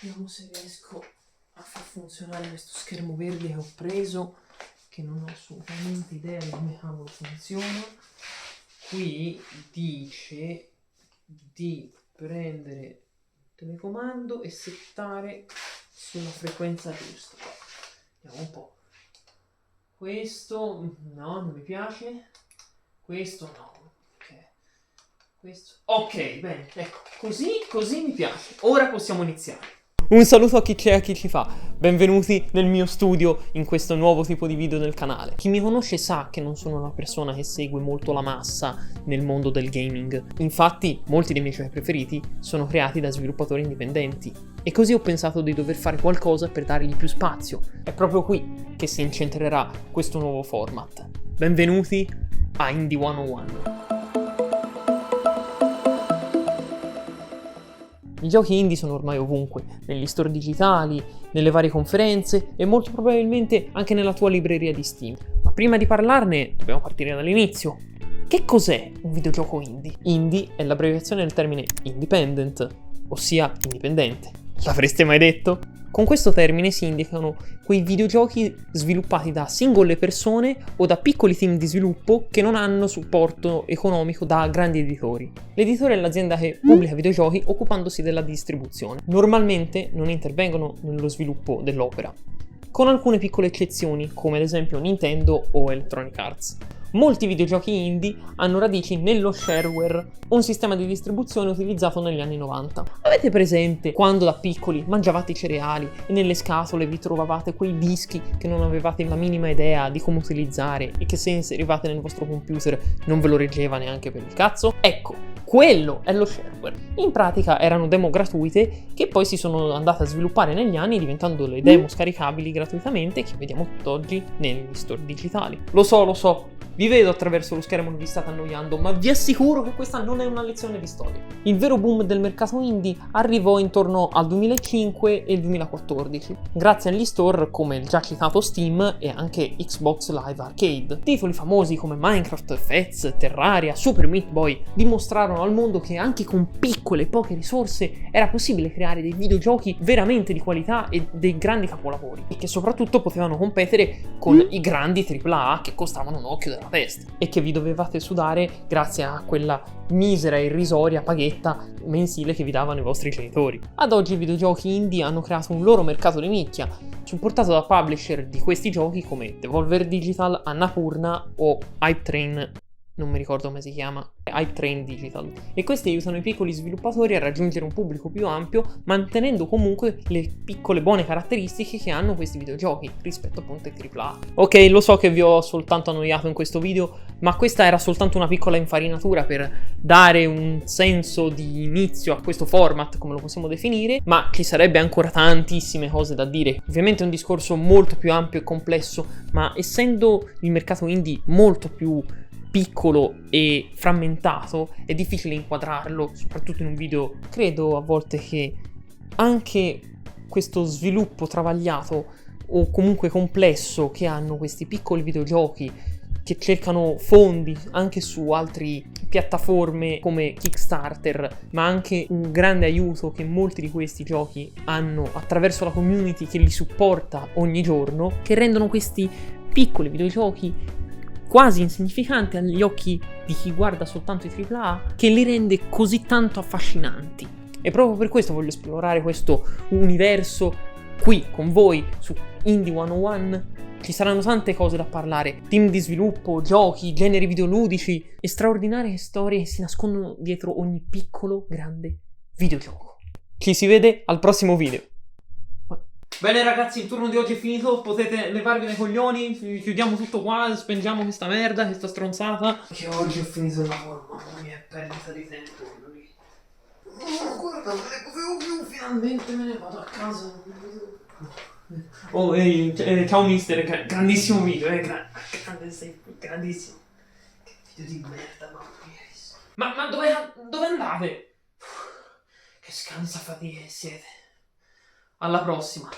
Vediamo se riesco a far funzionare questo schermo verde che ho preso, che non ho assolutamente idea di come cavolo funziona. Qui dice di prendere il telecomando e settare sulla frequenza giusta. Vediamo un po'. Questo no, non mi piace. Questo no. Questo. Ok, bene, ecco, così mi piace. Ora possiamo iniziare. Un saluto a chi c'è e a chi ci fa. Benvenuti nel mio studio in questo nuovo tipo di video del canale. Chi mi conosce sa che non sono una persona che segue molto la massa nel mondo del gaming. Infatti, molti dei miei giochi preferiti sono creati da sviluppatori indipendenti. E così ho pensato di dover fare qualcosa per dargli più spazio. È proprio qui che si incentrerà questo nuovo format. Benvenuti a Indie 101. I giochi indie sono ormai ovunque, negli store digitali, nelle varie conferenze e molto probabilmente anche nella tua libreria di Steam. Ma prima di parlarne dobbiamo partire dall'inizio. Che cos'è un videogioco indie? Indie è l'abbreviazione del termine independent, ossia indipendente. L'avreste mai detto? Con questo termine si indicano quei videogiochi sviluppati da singole persone o da piccoli team di sviluppo che non hanno supporto economico da grandi editori. L'editore è l'azienda che pubblica videogiochi occupandosi della distribuzione. Normalmente non intervengono nello sviluppo dell'opera, con alcune piccole eccezioni come ad esempio Nintendo o Electronic Arts. Molti videogiochi indie hanno radici nello shareware, un sistema di distribuzione utilizzato negli anni 90. Avete presente quando da piccoli mangiavate i cereali e nelle scatole vi trovavate quei dischi che non avevate la minima idea di come utilizzare e che se inserivate nel vostro computer non ve lo reggeva neanche per il cazzo? Ecco, quello è lo shareware. In pratica erano demo gratuite che poi si sono andate a sviluppare negli anni diventando le demo scaricabili gratuitamente che vediamo tutt'oggi negli store digitali. Lo so. Vi vedo attraverso lo schermo che vi state annoiando, ma vi assicuro che questa non è una lezione di storia. Il vero boom del mercato indie arrivò intorno al 2005 e il 2014, grazie agli store come il già citato Steam e anche Xbox Live Arcade. Titoli famosi come Minecraft, Fez, Terraria, Super Meat Boy dimostrarono al mondo che anche con piccole e poche risorse era possibile creare dei videogiochi veramente di qualità e dei grandi capolavori, e che soprattutto potevano competere con i grandi AAA che costavano un occhio della testa e che vi dovevate sudare grazie a quella misera e irrisoria paghetta mensile che vi davano i vostri genitori. Ad oggi i videogiochi indie hanno creato un loro mercato di nicchia, supportato da publisher di questi giochi come Devolver Digital, Annapurna o Hype Train, non mi ricordo come si chiama, Hype Train Digital, e questi aiutano i piccoli sviluppatori a raggiungere un pubblico più ampio, mantenendo comunque le piccole buone caratteristiche che hanno questi videogiochi rispetto appunto ai AAA. Ok, lo so che vi ho soltanto annoiato in questo video, ma questa era soltanto una piccola infarinatura per dare un senso di inizio a questo format, come lo possiamo definire, ma ci sarebbe ancora tantissime cose da dire. Ovviamente è un discorso molto più ampio e complesso, ma essendo il mercato indie molto più piccolo e frammentato, è difficile inquadrarlo, soprattutto in un video. Credo a volte che anche questo sviluppo travagliato o comunque complesso che hanno questi piccoli videogiochi che cercano fondi anche su altre piattaforme come Kickstarter, ma anche un grande aiuto che molti di questi giochi hanno attraverso la community che li supporta ogni giorno, che rendono questi piccoli videogiochi quasi insignificante agli occhi di chi guarda soltanto i AAA, che li rende così tanto affascinanti. E proprio per questo voglio esplorare questo universo qui con voi su Indie 101. Ci saranno tante cose da parlare: team di sviluppo, giochi, generi videoludici e straordinarie storie che si nascondono dietro ogni piccolo grande videogioco. Ci si vede al prossimo video. Bene ragazzi, il turno di oggi è finito, potete levarvi dai coglioni, chiudiamo tutto qua, spengiamo questa merda, questa stronzata. Che oggi ho finito il lavoro, mamma mia, perdita di tempo. Guarda, non ne potevo più, finalmente me ne vado a casa. Oh, ciao mister, grandissimo video, grande, sei grandissimo. Che video di merda, mamma mia. Ma dove andate? Che scansafatiche siete. Alla prossima.